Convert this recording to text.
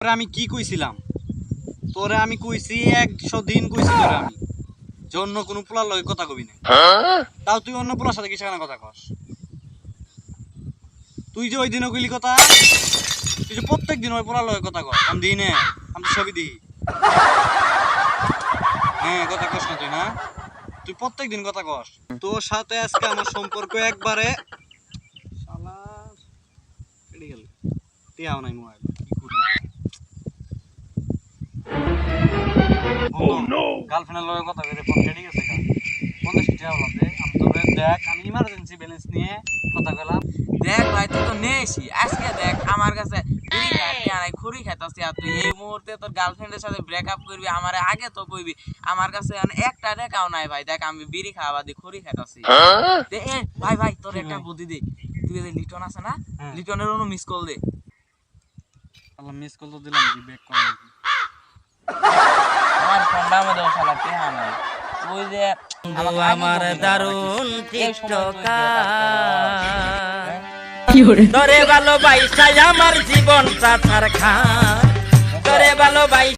আমি কি কইছিলাম তোরে? আমি কইছি 100 দিন কইছি তোরে আমি যে অন্য কোনো পোলার লগে কথা কবি না। তাও তুই অন্য পোলার সাথে কিসের কথা কস? তুই যে ওই দিনও কইলি কথা, তুই যে প্রত্যেক দিন ওই পোলার লগে কথা কস। আমি দিই না, আমি তো সবই দিই। হ্যাঁ, কথা কস না তুই? না, তুই প্রত্যেক দিন কথা কস। তোর সাথে আজকে আমার সম্পর্ক একবারে শালার কেটে গেল। টিয়াও নাই মোবাইল, কি করি? গার্লফ্রেন্ডের লগে কথা কইতে ফোন কেটে গেছে গা। 50 টাকা বললাম দে, আমি তোরে দেখ, আমি ইমার্জেন্সি ব্যালেন্স নিয়ে কথা কইলাম। দেখ ভাই তুই তো নেছি আজকে দেখ আমার কাছে বিড়ি খাইতে আনাই খুরি খাইতাছি আর তুই এই মুহূর্তে তোর গার্লফ্রেন্ডের সাথে ব্রেকআপ করবি আমারে আগে তো কইবি। আমার কাছে একটা টাকাও নাই ভাই, দেখ আমি বিড়ি খাওয়া দি খুরি খাইতাছি। এ ভাই ভাই তোর একটা বুদ্ধি দে, তুই যে লিটন আছে না, লিটনের অনু মিস কল দে। আল্লাহ, মিস কল তো দিলাম, কি ব্যাক কর নাকি? আমার ফোনটা মধ্যে শালা টেহা নাই। ওই যে আমার দারুণ টিকটকার তোরে ভালোবাসায় আমার জীবনটা ছাড়খা তোরে ভালোবাই